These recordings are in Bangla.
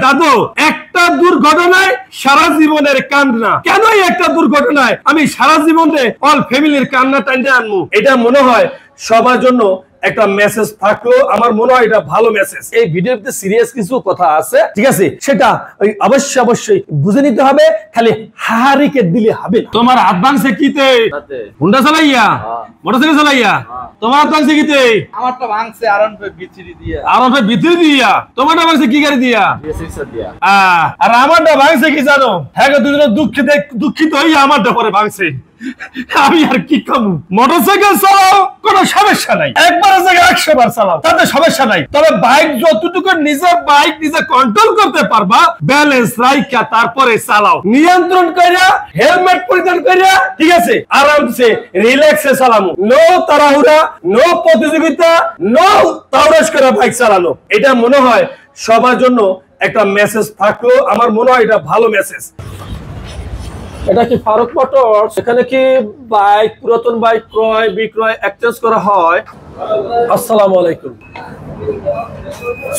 দাদু একটা দুর্ঘটনায় সারা জীবনের কান্না, কেন একটা দুর্ঘটনায় আমি সারা জীবনে অল ফ্যামিলির কান্না টাইনে আনবো? এটা মনে হয় সবার জন্য একটা মেসেজ থাকলো, আমার মনে হয় এটা ভালো মেসেজ। এই ভিডিওতে সিরিয়াস কিছু কথা আছে, ঠিক আছে, সেটা অবশ্যই বুঝে নিতে হবে, খালি হাহারিকে দিলে হবে না। তোমার হাত ভাঙছে কিতে? হুন্ডা চালাইয়া, মোটরসাইকেল চালাইয়া। তোমার হাত ভাঙছে কিতে? আমারটা ভাঙছে আরন ভাই বিচরি দিয়া। আরন ভাই বিচরি দিয়া। তোমারটা ভাঙছে কি গাড়ি দিয়া? রিক্সা দিয়া। আর আমারটা ভাঙছে কি জানো? হ্যাঁ দুজনে দুঃখিত হই, আমারটা পরে ভাঙছে। আমি আর কি কম, মোটরসাইকেল চালাও কোনো সমস্যা নাই, একবার জায়গায় 100 বার চালাও তাতে সমস্যা নাই, তবে বাইক যতটুকু নিজের বাইক নিজে কন্ট্রোল করতে পারবা, ব্যালেন্স রাইখা তারপরে চালাও, নিয়ন্ত্রণ কইরা হেলমেট পরিধান কইরা, ঠিক আছে, আরামসে রিল্যাক্সে চালামু। নো তাড়াহুড়া, নো প্রতিযোগিতা, নো তাড়াহুড়া করে বাইক চালানো। এটা মনে হয় সবার জন্য একটা মেসেজ থাকলো, আমার মনে হয় এটা ভালো মেসেজ। এটা কি ফারুক মোটরস? এখানে কি বাইক, পুরাতন বাইক ক্রয় বিক্রয় এক্সচেঞ্জ করা হয়? আসসালামু আলাইকুম,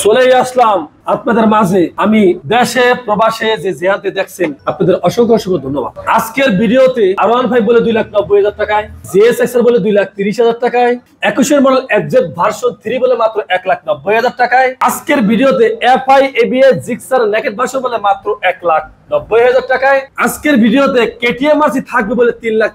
চলে আসলাম আপনাদের মাঝে। আমি দেশে প্রবাসে যে যেহাতে দেখছেন আপনাদের অসংখ্য ধন্যবাদ। আজকের ভিডিওতে R1 5 বলে 2,90,000 টাকায়, JSX বলে 2,30,000 টাকায়, 21 মডেল এক্সজেড ভার্সন 3 বলে মাত্র 1,90,000 টাকায়। আজকের ভিডিওতে FI ABS Gixxer naked version বলে মাত্র 1,90,000 টাকায়। আজকের ভিডিওতে KTM RC থাকবে বলে 3 লাখ।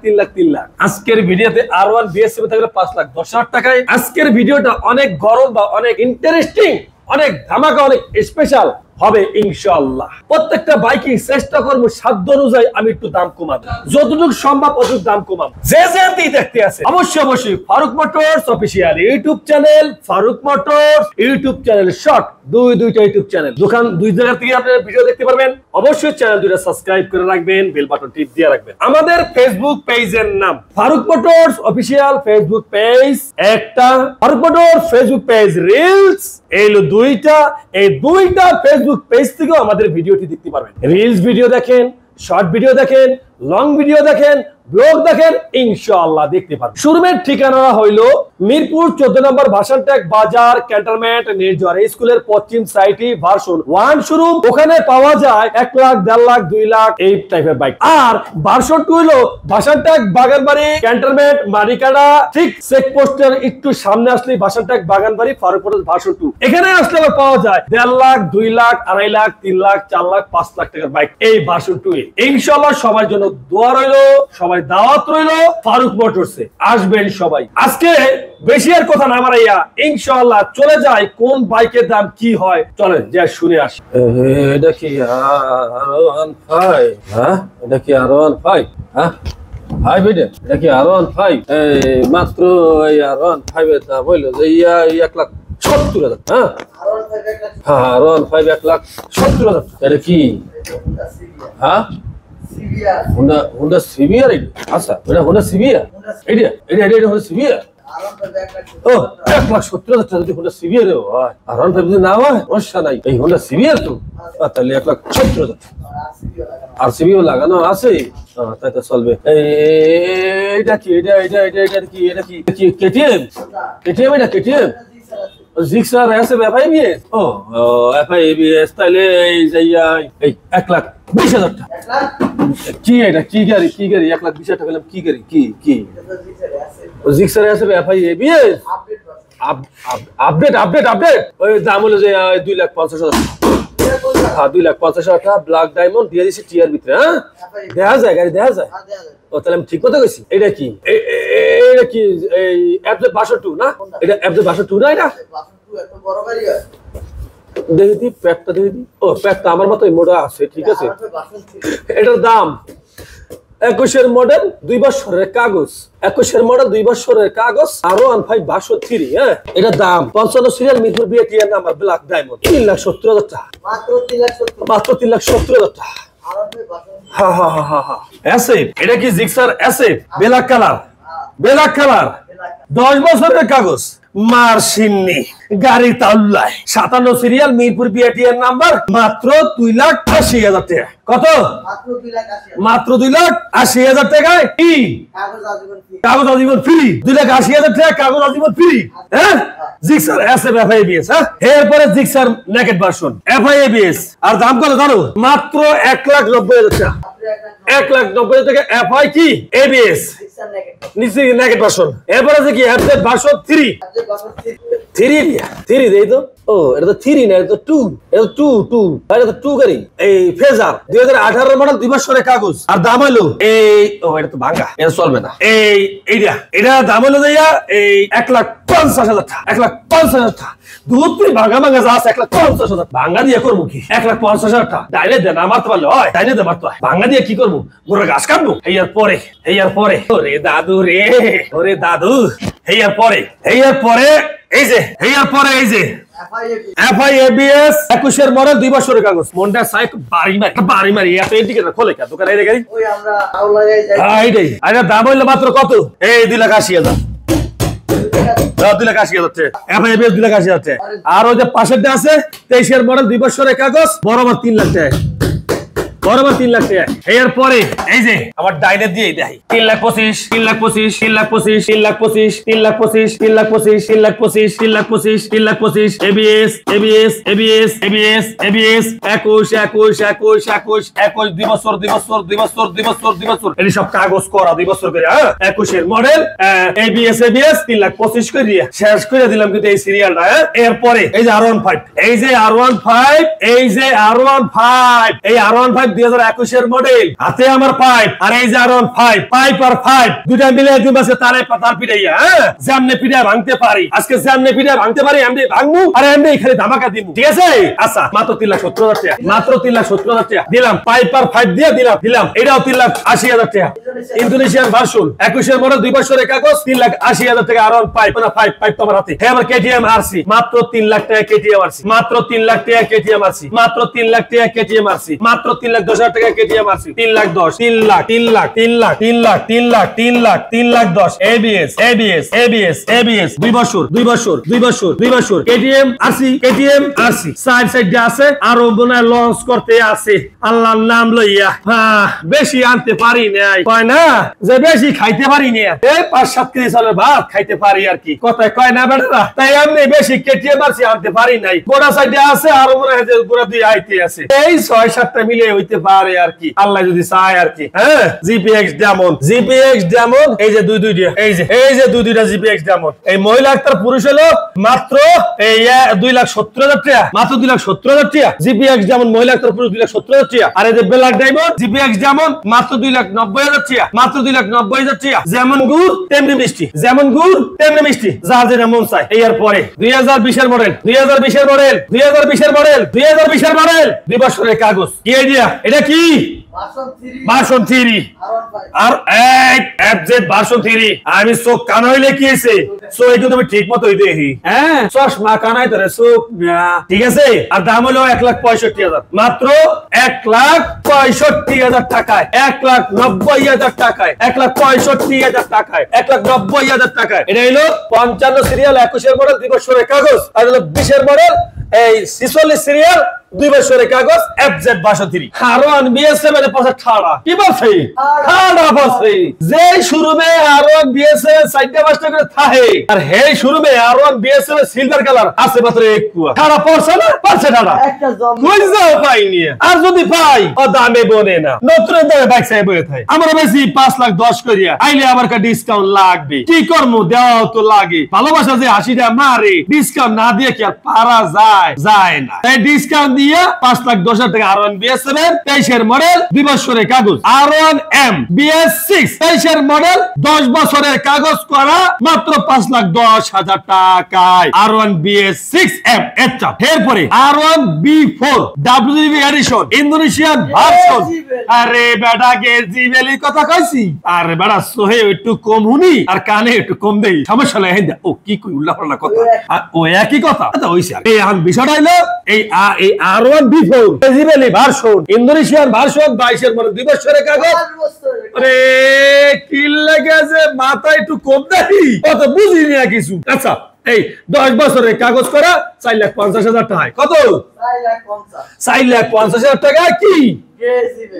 আজকের ভিডিওতে R1 BS7 থাকবে 5,10,000 টাকায়। আজকের ভিডিওটা অনেক গরম বা অনেক ইন্টারেস্টিং, অনেক ধামাকা, অনেক স্পেশাল হবে ইনশাআল্লাহ। প্রত্যেকটা বাইকে চেষ্টা করবো সাধ্য অনুযায়ী আমি একটু দাম কমাবো, যতটুকু সম্ভব অতটুকু দাম কমাবো। যে যেতেই দেখতে আছে অবশ্যই Faruk Motors official YouTube channel, Faruk Motors YouTube channel short, দুইটা ইউটিউব চ্যানেল, দোকান দুই জায়গা থেকে আপনারা ভিডিও দেখতে পারবেন। অবশ্যই চ্যানেল দুইটা সাবস্ক্রাইব করে রাখবেন, বেল বাটন টিপ দিয়ে রাখবেন। আমাদের ফেসবুক পেজের নাম Faruk Motors official Facebook page একটা, Faruk Motors Facebook page reels, এই দুইটা ফেসবুক পেজ থেকেও আমাদের ভিডিওটি দেখতে পারবেন। রিলস ভিডিও দেখেন, শর্ট ভিডিও দেখেন, লং ভিডিও দেখেন, ব্লগ দেখেন, ইনশাআল্লাহ দেখতে পারবেন। শোরুমের ঠিকানা হইল মিরপুর 14 নম্বর ভাষানটেক বাজার, ক্যান্টনমেন্ট নির্ঝর স্কুলের পশ্চিম সাইডে ভার্সন 1 শোরুম। ওখানে পাওয়া যায় 1 লাখ, 1.5 লাখ, 2 লাখ এই টাইপের বাইক। আর ভার্সন 2 হলো ভাষানটেক বাগানবাড়ি, ক্যান্টনমেন্ট মারিকাড়া, ঠিক চেকপোস্টের একটু সামনে আসলে ভাষানটেক বাগানবাড়ি, ফারুক মোটরস ভার্সন 2। এখানে আসলে পাওয়া যায় 1.5 লাখ, 2 লাখ, 2.5 লাখ, 3 লাখ, 4 লাখ, 5 লাখ টাকার বাইক এই ভার্সন 2 এ। ইনশাআল্লাহ সবার জন্য দোয়া রইলো, সবাই দাওয়াত রইলো ফারুক মোটরসে, আসবেন সবাই। আজকে বেশি আর কথা না বাড়াইয়া ইনশাআল্লাহ চলে যায় কোন বাইকের দাম কি হয়, চলেন যা শুনে আসি। এটা কি R1 5? হ্যাঁ এটা কি R1 5? হ্যাঁ ভাই বেটা, এটা কি R1 5? মাত্র এই R1 5 এর দাম হইলো যে 1,70,000। হ্যাঁ R1 5 1,70,000। এটা কি? হ্যাঁ Honda CBR। আচ্ছা এটা Honda CBR, এটা Honda CBR। ও 1,70,000 টাকা যদি Honda CBR হয়, R1 5 যদি না হয় সমস্যা নাই, এই Honda CBR তো তাহলে 1,70,000। আর সিবিও লাগানো আছে, তাই তো চলবে। এটা কি? এটা কি KTM? এটা KTM জিক্সার আছে FI ABS। ও FI ABS, তাহলে এই যাইয়া এই 1,20,000 টাকা। কি এটা? কি গাড়ি? 1,20,000 টাকা কি গাড়ি? কি জিক্সার আছে FI ABS আপডেট। ওই দাম হলো যে 2,50,000 টাকা। হ্যাঁ 2,50,000 টাকা ব্ল্যাক ডায়মন্ড দিয়ে দিছি টিয়ার ভিতরে। হ্যাঁ দেখা যায় গাড়ি, দেখা যায়। ও তাহলে আমি ঠিক কথা কইছি। এটা কি? এটা কি এই FZ ভার্সন 2 না? এটা FZ ভার্সন 2 না? এটা এত বড় গাড়ি হয়, দেখি দি প্যাকটা দেখি দি। ও প্যাকটা আমার মতই মোটা আছে, ঠিক আছে। এটার দাম 21 মডেল 2 বছরের কাগজ, 21 মডেল 2 বছরের কাগজ, R1 5 ভার্সন 3। হ্যাঁ এটার দাম 55 সিরিয়াল মিরপুর বিএটিএর নাম্বার ব্ল্যাক ডায়মন্ড, 3,70,000 টাকা। মাত্র 3,70,000 টাকা। হ্যাঁ। এটা কি জিক্সার এসএফ ব্ল্যাক কালার? 10 বছরের কাগজ মার্সিন্নি গাড়ি তাল্লায় 57 সিরিয়াল মিরপুর বিআরটিএর নাম্বার মাত্র 2,80,000 টাকা। কত? মাত্র 2,80,000 টাকায় কি কাগজ আজীবন ফ্রি। 2,80,000 টাকা কাগজ আজীবন ফ্রি। হ্যাঁ জিক্সার এসএফ এফআইবিএস। হ্যাঁ এরপরে জিক্সার নেকেট ভার্সন এফআইবিএস আর দাম কত জানো? মাত্র 1,90,000 টাকা। 1,90,000 টাকা এফআই কি এবিএস নিচে নেকেট ভার্সন। এরপরে যে কি এফজেড ভার্সন 3 দেই তো। ও এটা তো 3 না, এটা তো 2। এটা তো 2 এটা তো 2 গাড়ি। এই ফেজার 2018 মডেল 2 বছরের কাগজ আর দাম হলো এই ও এটা তো ভাঙা, এটা চলবে না। এটা দাম হলো দিয়া এই 1,50,000 টাকা। 1,50,000 টাকা দুধ তুই ভাঙা যা আছে 1,50,000 ভাঙা দিয়ে করবো কি? 1,50,000 টাকা ডাইলে দেন আমার তো পারলে হয়, ডাইলে দে মারতে হয়। ভাঙা দিয়ে কি করবো? গোড়া গাছ কাটবো। হেয়ার পরে ওরে দাদু রে, ওরে দাদু হেয়ার পরে এই যে এফআইএবিএস 21 মডেল 2 বছরের কাগজ। মনটা সাইক বাড়ি মারি এত এদিকে খোলে কা দোকানে এই গাড়ি ওই আমরা আউলায় যাই। এইটাই আরে দাম হইলো মাত্র কত? এই 2,80,000। 2,80,000 টাকা এফআইএবিএস 2,80,000 টাকা। আর ওই যে পাশেরটা আছে 23 মডেল 2 বছরের কাগজ বরাবর 3 লাখ টাকা। বরাবর 3 লাখ টাকা। এর পরে এই যে আমার ডাইনে দিয়ে দেই 3,25,000 এবিএস 21 2 বছর এই সব কাগজ করা 2 বছর করে। 21 এর মডেল এবিএস 3,25,000 করে দিয়ে শেষ করে দিলাম কিন্তু এই সিরিয়ালটা। এরপরে এই যে R15 এই R15 2021 এর মডেল হাতে আমার পাইপ আর এই যে পাইপ আর পাইপ দুটা মিলে দিবাসে তারে পাতার পিটাইয়া। যেমনে পিটা ভাঙতে পারি আজকে, যেমনে পিটা ভাঙতে পারি এমনি ভাঙবো আর এমনি খালি ধামাকা দিব। ঠিক আছে? আচ্ছা মাত্র 3,70,000 টাকা। মাত্র 3,70,000 টাকা দিলাম। পাইপ আর পাইপ দিয়ে দিলাম। এটাও 3,80,000 টাকা। ইন্দোনেশিয়ান ভার্সন 21 এর মডেল 2 বছরের কাগজ 3,80,000 টাকা। আর পাইপ না পাইপ তোমার হাতে। হ্যাঁ আমার কেটিএম আরসি মাত্র 3 লাখ টাকা কেটিএম আরসি। মাত্র 3 লাখ টাকা কেটিএম আরসি। মাত্র 3 লাখ টাকা কেটিএম আরসি। মাত্র 3,10,000 টাকা কেটিএম আরসি। 3,10,000 3,10,000 এবিএস 2 বছর কেটিএম আরসি সাইড দিয়ে আছে। আরো বোনা লঞ্চ করতে আছে আল্লাহর নাম লইয়া। বেশি আনতে পারি নাই, কয় না যে বেশি খাইতে পারি না, এই 5-7 কেজি চালের ভাত খাইতে পারি আর কি, কথায় কয় না বেটা। তাই আমি বেশি কেটিএম আরসি আনতে পারি নাই। গোড়া সাইডে আছে আরো বোনা গোড়া দিয়ে আইতে আছে। এই 6-7টা মিলে হইতে পারে আর কি, আল্লাহ যদি চায় আর কি। হ্যাঁ জিপিএক্স ডায়মন্ড এই যে এই যে দুইটা জিপিএক্স ডায়মন্ড। এই মহিলা একটা পুরুষ হলো মাত্র এই 2,70,000 টাকা। মাত্র 2,70,000 টাকা জিপিএক্স ডায়মন্ড। মহিলা একটা পুরুষ 2,70,000 টাকা। আর এই যে ব্ল্যাক ডায়মন্ড জিপিএক্স ডায়মন্ড মাত্র 2,90,000 টাকা। মাত্র 2,90,000 টাকা। যেমন গুড় তেমনি মিষ্টি, যার যেটা মন চায়। এর পরে 2020 এর মডেল 2 বছরের কাগজ। কি আইডিয়া? এটা কি ভার্সন 3 আর এফজেড ভার্সন 3। আমি চোখ কান হইলে কি হইছে? সো এটা তুমি ঠিক মতোই দেখি। হ্যাঁ চশমা কানাই তোরে চোখ ঠিক আছে। আর দাম হলো 1,65,000। মাত্র 1,65,000 টাকায়। 1,90,000 টাকায়। 1,65,000 টাকায়। 1,90,000 টাকায়। এটা হলো 55 সিরিয়াল 21 এর মডেল 2 বছরের কাগজ। আর হলো 20 এর মডেল এই 46 সিরিয়াল 2 বছরের কাগজ এফজেড ভার্সন 3। আর1 বিএস7 এর পাশে ঠাড়া কি বলছে? ঠাড়া বলছে যে শোরুমে আর1 বিএস7 সাইডে বাসটা করে থাকে আর হে শোরুমে আর1 বিএস7 সিলভার কালার আছে মাত্র এক কুয়া। ঠাড়া পড়ছে না? পড়ছে ঠাড়া একটা জম কই যাও পাইনি। আর যদি পাই ও দামে বনে না, নতুন দামে বাইক চাই বই থাকে। আমার বেশি 5,10,000 করিয়া আইলে আমার কা ডিসকাউন্ট লাগবে। কি করব? দেওয়া তো লাগে। ভালোবাসা যে 80 টাকা মারে, ডিসকাউন্ট না দিয়ে কি আর পারা যায় না। এই ডিসকাউন্ট দিয়ে 5,10,000 টাকা আর1 বিএস7 23 এর মডেল 2 বছরের কাগজ। R1M BS6 23 এর মডেল 10 বছরের কাগজ করা মাত্র 5,10,000 টাকায়। R1 BS6M এটা। এরপরে R1 B4 WDV addition Indonesian version. আরে বেটা গেজিবেলি কথা কইছি। আরে বেটা সোহে একটু কম হুনি আর কানে একটু কম দেই, সমস্যা নাই। ও কি কই উল্লাপাল্লা কথা, ও একই কথা। আচ্ছা হইছে। এই এখন বিষয়টা হলো এই R1 B4 Israeli version Indonesian version 22 এর মডেল 2 বছরের কাগজ আরে কি লাগেছে মাথা একটু কম দেই কত বুঝিনি না কিছু আচ্ছা এই 10 বছরের কাগজ করা 4,50,000 টাকা কত 4,50,000 টাকা কি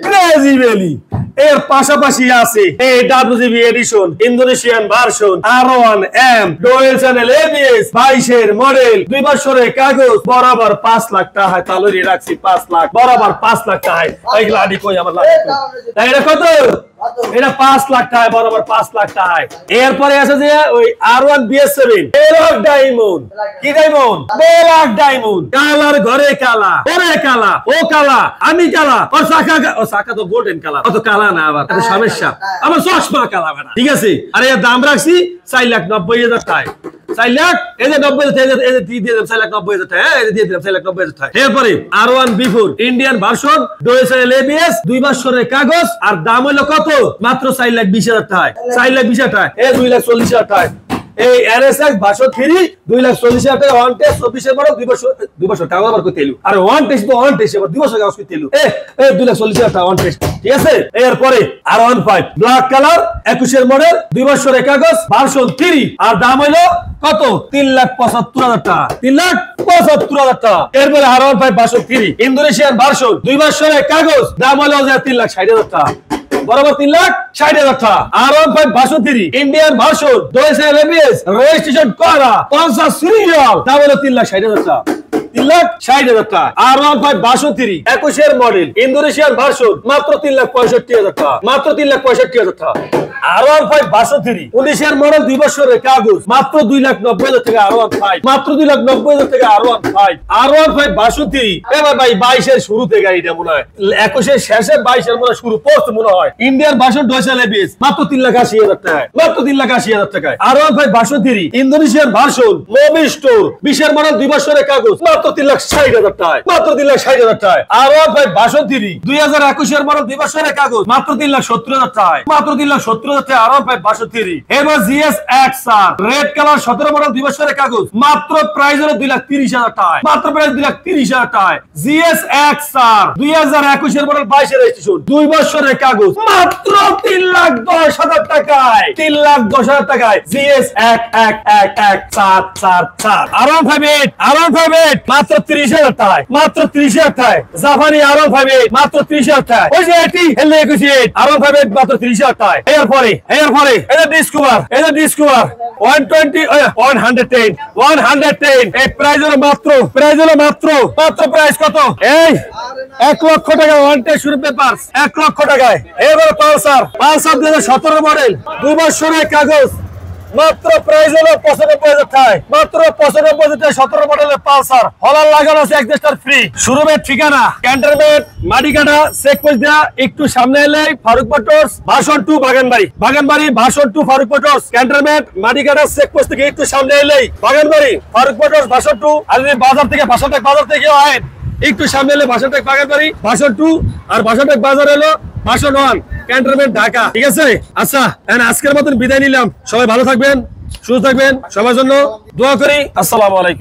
ক্রেজি ভ্যালি এর পাশাপাশি আছে এই WGB addition Indonesian version R1 M dual channel ABS 22 এর মডেল 2 বছরের কাগজ বরাবর 5 লাখ টাকা তালরি রাখছি 5 লাখ বরাবর 5 লাখ টাকা এই লাডি কই আমার লাডি তাই এটা কত এটা 5 লাখ টাকা বরাবর 5 লাখ টাকা এরপরে আছে যে ওই R1 BS7 বেলক ডায়মন্ড কি ডায়মন্ড বেলক ডায়মন্ড কালার ঘরে কালা পরে কালা ও কালা আমি কালা ও সাকা তো গোল্ডেন কালার অত কালা না আবার এটা সমস্যা আমার চশমা কালা বেটা ঠিক আছে আর এর দাম রাখছি 4,90,000 টাকা 4 লাখ এই যে 90,000 এই যে দিয়ে দিলাম 4,90,000 টাকা এই যে দিয়ে দিলাম 4,90,000 টাকা এরপরে R1 B4 Indian version dual channel ABS 2 বছরের কাগজ আর দাম হলো কত মাত্র 4,20,000 টাকা 4,20,000 টাকা এই 2,40,000 টাকা এই RSX ভার্সন 3 2,40,000 টাকা ওয়ান টেস্ট 24 এর মডেল 2 বছর কাগজ আবার করতে এলু আর ওয়ান টেস্ট তো ওয়ান টেস্ট আবার 2 বছর কাগজ করতে এলু এই 2,40,000 টাকা ওয়ান টেস্ট ঠিক আছে এরপরে R1 5 ব্ল্যাক কালার 21 এর মডেল 2 বছরের কাগজ ভার্সন 3 আর দাম হলো কত 3,75,000 টাকা 3,75,000 টাকা এরপরে R1 5 ভার্সন 3 ইন্দোনেশিয়ান ভার্সন 2 বছরের কাগজ দাম হলো 3,60,000 টাকা বরাবর 3,60,000 টাকা R1 5 version 3 Indian version dual channel ABS registration করা 50 সিরিয়াল দাম হলো 3,60,000 টাকা 3,60,000 টাকা R1 5 ভার্সন 3 21 এর মডেল ইন্দোনেশিয়ান ভার্সন মাত্র 3,65,000 টাকা মাত্র 3,65,000 টাকা R1 5 ভার্সন 3 19 এর মডেল 2 বছরের কাগজ মাত্র 2,90,000 টাকা R1 5 মাত্র 2,90,000 টাকা R1 5 R1 5 ভার্সন 3 এবার ভাই 22 এর শুরু থেকে গাড়িটা মনে হয় 21 এর শেষে 22 এর মনে শুরু পোস্ট মনে হয় Indian version dual channel ABS মাত্র 3,80,000 টাকা মাত্র 3,80,000 টাকা R1 5 version 3 Indonesian version Mobi store 20 এর মডেল 2 বছরের কাগজ মাত্র 3,60,000 টাকা মাত্র 3,60,000 টাকা R1 5 ভার্সন 3 2021 এর মডেল 2 বছরের কাগজ মাত্র 3,70,000 টাকা মাত্র 3,70,000 টাকা R1 5 ভার্সন 3 এবার GS XR red colour 17 model 2 বছরের কাগজ মাত্র প্রাইস হলো 2,30,000 টাকা মাত্র প্রাইস 2,30,000 টাকা GS XR 2021 এর মডেল 22 এর রেজিস্ট্রেশন 2 বছরের কাগজ মাত্র 3,10,000 টাকায় 3,10,000 টাকায় GS 1111444 R1 58 মাত্র 30,000 টাকায় মাত্র 30,000 টাকায় জাপানি R1 58 মাত্র 30,000 টাকায় ওই যে এটি হেলে 21 R1 58 মাত্র 30,000 টাকায় এরপরে এটা ডিসকভার 120 110 এই প্রাইস হলো মাত্র প্রাইস কত এই 1 লক্ষ টাকা ওয়ান টেস্ট শুরু পেপার 1 লক্ষ টাকায় এবার পালসার 2017 মডেল 2 বছরের কাগজ মাত্র প্রাইস হলো 95,000 টাকা মাত্র 95,000 টাকা 17 মডেলের পালসার হলার লাগানো আছে এক্সট্রা ফ্রি শোরুমের ঠিকানা ক্যান্টনমেন্ট মাটিকাটা চেকপোস্ট দেয়া একটু সামনে এলে Faruk Motors version 2 Baganbari version 2 Faruk Motors cantonment Matikata checkpost থেকে একটু সামনে এলেই বাগানবাড়ি ফারুক মোটরস ভার্সন 2 আর যদি বাজার থেকে আয়েন একটু সামনে এলে ভার্সনটেক বাগানবাড়ি ভার্সন 2 আর ভার্সনটেক বাজার এলো ভার্সন 1 ক্যান্টনমেন্ট ঢাকা ঠিক আছে আচ্ছা আজকের মতন বিদায় নিলাম সবাই ভালো থাকবেন সুস্থ থাকবেন সবার জন্য দোয়া করি আসসালামু আলাইকুম।